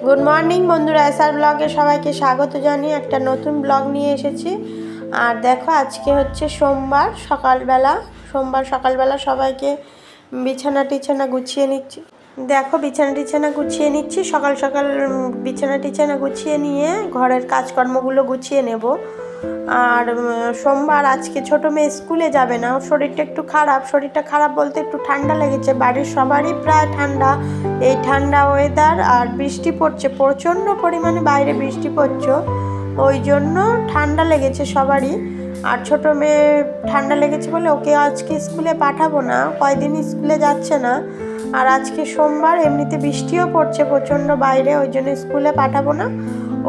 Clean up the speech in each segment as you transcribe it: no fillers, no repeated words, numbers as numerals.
Good morning বন্ধুরা, SR ব্লগে সবাইকে স্বাগত জানিয়ে একটা নতুন ব্লগ নিয়ে এসেছি। আর দেখো, আজকে হচ্ছে সোমবার সকালবেলা সবাইকে বিছানা টিছানা গুছিয়ে নিচ্ছি। দেখো, বিছানা গুছিয়ে নিচ্ছি সকাল সকাল। বিছানা গুছিয়ে নিয়ে ঘরের কাজকর্মগুলো গুছিয়ে নেব। আর সোমবার আজকে ছোটো মেয়ে স্কুলে যাবে না, ওর শরীরটা খারাপ বলতে একটু ঠান্ডা লেগেছে। বাড়ির সবারই প্রায় ঠান্ডা, এই ঠান্ডা ওয়েদার আর বৃষ্টি পড়ছে, প্রচণ্ড পরিমাণে বাইরে বৃষ্টি পড়ছে, ওই জন্য ঠান্ডা লেগেছে সবারই। আর ছোটো মেয়ে ঠান্ডা লেগেছে বলে ওকে আজকে স্কুলে পাঠাবো না, কয়দিন স্কুলে যাচ্ছে না। আর আজকে সোমবার, এমনিতে বৃষ্টিও পড়ছে প্রচণ্ড বাইরে, ওই জন্য স্কুলে পাঠাবো না।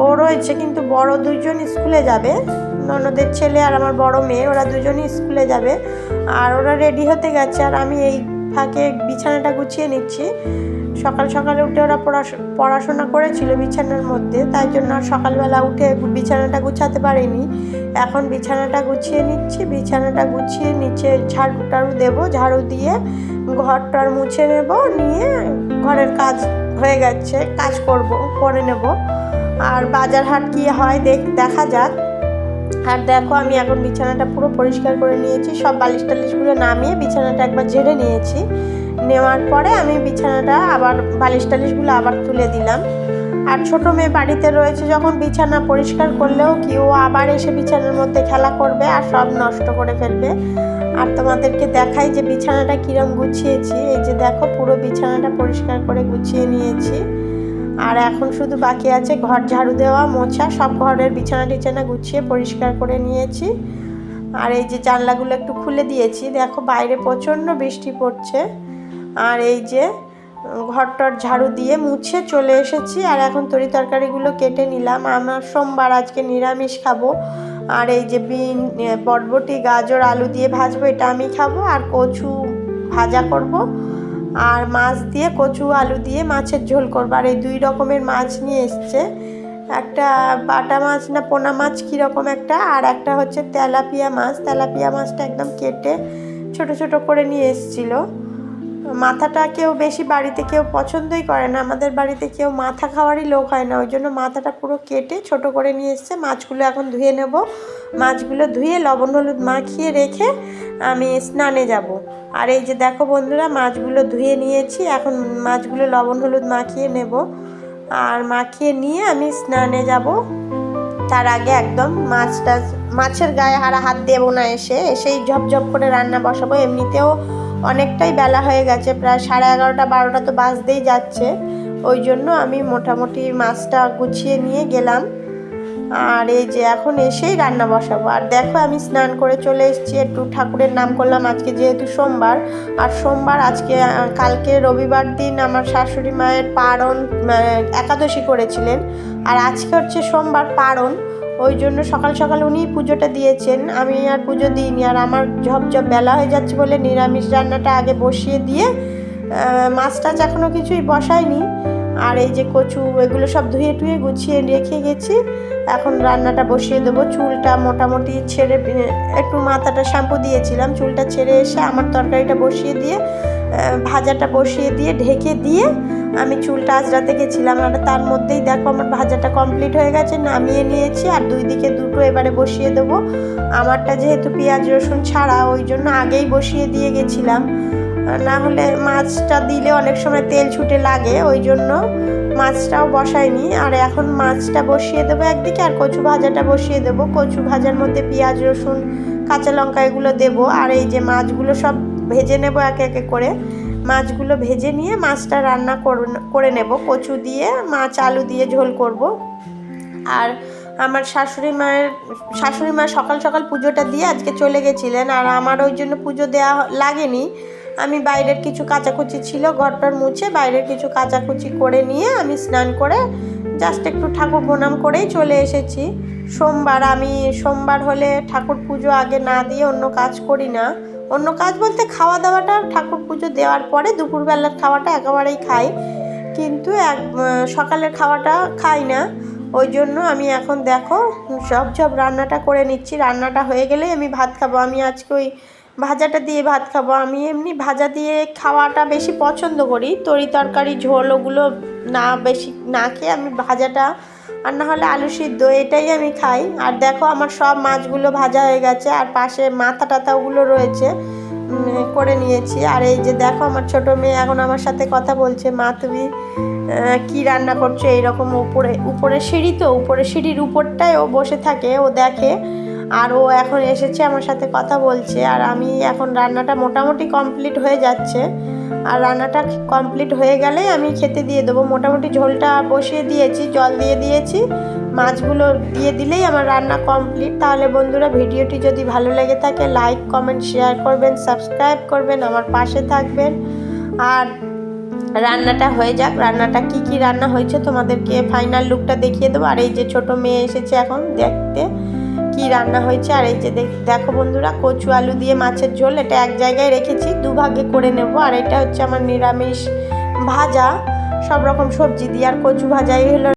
ও রয়েছে, কিন্তু বড় দুইজন স্কুলে যাবে, ননদের ছেলে আর আমার বড় মেয়ে, ওরা দুজনই স্কুলে যাবে। আর ওরা রেডি হতে গেছে, আর আমি এই ফাঁকে বিছানাটা গুছিয়ে নিচ্ছি। সকাল সকালে উঠে ওরা পড়াশোনা করেছিল বিছানার মধ্যে, তাই জন্য আর সকালবেলা উঠে বিছানাটা গুছাতে পারিনি। এখন বিছানাটা গুছিয়ে নিচ্ছি, বিছানাটা গুছিয়ে নিচে ঝাড়ু দেবো, ঝাড়ু দিয়ে ঘরটার মুছে নেব, নিয়ে ঘরের কাজ হয়ে গেছে, কাজ করে নেব। আর বাজার হাট কী হয় দেখা যাক। আর দেখো, আমি এখন বিছানাটা পুরো পরিষ্কার করে নিয়েছি, সব বালিশ টালিশগুলো নামিয়ে বিছানাটা একবার ঝেড়ে নিয়েছি। নেওয়ার পরে আমি বিছানাটা আবার বালিশ টালিশগুলো আবার তুলে দিলাম। আর ছোটো মেয়ে বাড়িতে রয়েছে, যখন বিছানা পরিষ্কার করলেও কি ও আবার এসে বিছানার মধ্যে খেলা করবে আর সব নষ্ট করে ফেলবে। আর তোমাদেরকে দেখাই যে বিছানাটা কীরকম গুছিয়েছি। এই যে দেখো, পুরো বিছানাটা পরিষ্কার করে গুছিয়ে নিয়েছি। আর এখন শুধু বাকি আছে ঘর ঝাড়ু দেওয়া, মোছা, সব ঘরের বিছানা গুছিয়ে পরিষ্কার করে নিয়েছি। আর এই যে জানলাগুলো একটু খুলে দিয়েছি, দেখো বাইরে প্রচণ্ড বৃষ্টি পড়ছে। আর এই যে ঘরটার ঝাড়ু দিয়ে মুছে চলে এসেছি। আর এখন তরকারিগুলো কেটে নিলাম, আমার সোমবার আজকে নিরামিষ খাবো। আর এই যে বরবটি, গাজর, আলু দিয়ে ভাজবো, এটা আমি খাবো। আর কচু ভাজা করব, আর মাছ দিয়ে কচু আলু দিয়ে মাছের ঝোল করবো। আর এই 2 রকমের মাছ নিয়ে এসছে, একটা বাটা মাছ না পোনা মাছ কীরকম একটা, আর একটা হচ্ছে তেলাপিয়া মাছটা একদম কেটে ছোট ছোট করে নিয়ে এসেছিলো। মাথাটা বেশি বাড়িতে কেউ পছন্দই করে না, আমাদের বাড়িতে কেউ মাথা খাওয়ারই লোক হয় না, ওই জন্য মাথাটা পুরো কেটে ছোট করে নিয়ে এসছে। মাছগুলো এখন ধুয়ে নেব, মাছগুলো ধুয়ে লবণ হলুদ মাখিয়ে রেখে আমি স্নানে যাব। আর এই যে দেখো বন্ধুরা, মাছগুলো ধুয়ে নিয়েছি, এখন মাছগুলো লবণ হলুদ মাখিয়ে নেব। আর মাখিয়ে নিয়ে আমি স্নানে যাব। তার আগে একদম মাছের গায়ে হাত দেবো না, এসেই ঝপঝপ করে রান্না বসাবো। এমনিতেও অনেকটাই বেলা হয়ে গেছে, প্রায় 11:30 12টা তো বাজতেই যাচ্ছে, ওই জন্য আমি মোটামুটি মাছটা গুছিয়ে নিয়ে গেলাম। আর এই যে এখন এসেই রান্না বসাবো। আর দেখো, আমি স্নান করে চলে এসেছি, একটু ঠাকুরের নাম করলাম আজকে, যেহেতু সোমবার। আর সোমবার আজকে, কালকে রবিবার দিন আমার শাশুড়ি মায়ের পারণ একাদশী করেছিলেন, আর আজকে হচ্ছে সোমবার পারণ, ওই জন্য সকাল সকাল উনিই পুজোটা দিয়েছেন, আমি আর পুজো দিইনি। আর আমার ঝপঝপ বেলা হয়ে যাচ্ছে বলে নিরামিষ রান্নাটা আগে বসিয়ে দিয়ে, মাছ টাছ এখনও কিছুই বসাইনি। আর এই যে কচু, এগুলো সব ধুয়ে টুয়ে গুছিয়ে রেখে গেছি, এখন রান্নাটা বসিয়ে দেবো। চুলটা মোটামুটি ছেড়ে, একটু মাথাটা শ্যাম্পু দিয়েছিলাম, চুলটা ছেড়ে এসে আমার তরকারিটা বসিয়ে দিয়ে, ভাজাটা বসিয়ে দিয়ে ঢেকে দিয়ে আমি চুলটা আঁচড়াতে গেছিলাম। আর তার মধ্যেই দেখো আমার ভাজাটা কমপ্লিট হয়ে গেছে, নামিয়ে নিয়েছি। আর 2 দিকে দুটো এবারে বসিয়ে দেবো। আমারটা যেহেতু পেঁয়াজ রসুন ছাড়া, ওই জন্য আগেই বসিয়ে দিয়ে গেছিলাম, না হলে মাছটা দিলে অনেক সময় তেল ছুটে লাগে, ওই জন্য মাছটাও বসাইনি। আর এখন মাছটা বসিয়ে দেবো একদিকে, আর কচু ভাজাটা বসিয়ে দেবো। কচু ভাজার মধ্যে পেঁয়াজ রসুন কাঁচা লঙ্কা এগুলো দেবো। আর এই যে মাছগুলো সব ভেজে নেব একে একে করে, মাছগুলো ভেজে নিয়ে মাছটা রান্না করে নেব, কচু দিয়ে মাছ আলু দিয়ে ঝোল করব। আর আমার শাশুড়ি মা সকাল সকাল পুজোটা দিয়ে আজকে চলে গেছিলেন, আর আমার ওই জন্য পুজো দেওয়া লাগেনি। আমি বাইরের কিছু কাচাকুচি ছিল, ঘরটার মুছে বাইরের কিছু কাচাকুচি করে নিয়ে আমি স্নান করে জাস্ট একটু ঠাকুর প্রণাম করেই চলে এসেছি। সোমবার হলে ঠাকুর পুজো আগে না দিয়ে অন্য কাজ করি না। অন্য কাজ বলতে খাওয়া দাওয়াটা ঠাকুর পুজো দেওয়ার পরে দুপুরবেলার খাওয়াটা একেবারেই খাই, কিন্তু সকালের খাওয়াটা খাই না। ওই জন্য আমি এখন দেখো ঝপঝপ রান্নাটা করে নিচ্ছি, রান্নাটা হয়ে গেলেই আমি ভাত খাবো। আমি আজকে ওই ভাজাটা দিয়ে ভাত খাবো। আমি এমনি ভাজা দিয়ে খাওয়াটা বেশি পছন্দ করি, তরি তরকারি ঝোল ওগুলো না বেশি না খেয়ে আমি ভাজাটা, আর না হলে আলু সিদ্ধ, এটাই আমি খাই। আর দেখো আমার সব মাছগুলো ভাজা হয়ে গেছে, আর পাশে মাথা টাথাগুলো রয়েছে, করে নিয়েছি। আর এই যে দেখো আমার ছোট মেয়ে এখন আমার সাথে কথা বলছে, মা তুমি কি রান্না করছো, এইরকম উপরে সিঁড়ি, তো উপরে সিঁড়ির উপরটায় ও বসে থাকে, ও দেখে। আর ও এখন এসেছে আমার সাথে কথা বলছে। আর আমি এখন রান্নাটা মোটামুটি কমপ্লিট হয়ে যাচ্ছে, আর রান্নাটা কমপ্লিট হয়ে গেলেই আমি খেতে দিয়ে দেবো। মোটামুটি ঝোলটা বসিয়ে দিয়েছি, জল দিয়ে দিয়েছি, মাছগুলো দিয়ে দিলেই আমার রান্না কমপ্লিট। তাহলে বন্ধুরা ভিডিওটি যদি ভালো লেগে থাকে লাইক কমেন্ট শেয়ার করবেন, সাবস্ক্রাইব করবেন, আমার পাশে থাকবেন। আর রান্নাটা হয়ে যাক, রান্নাটা কি রান্না হয়েছে তোমাদেরকে ফাইনাল লুকটা দেখিয়ে দেবো। আর এই যে ছোট মেয়ে এসেছে এখন দেখতে কি রান্না হয়েছে। আর এই যে দেখো বন্ধুরা, কচু আলু দিয়ে মাছের ঝোল, এটা এক জায়গায় রেখেছি, দুভাগে করে নেব। আর এটা হচ্ছে আমার নিরামিষ ভাজা, সব রকম সবজি দিয়ে, আর কচু ভাজাই হলো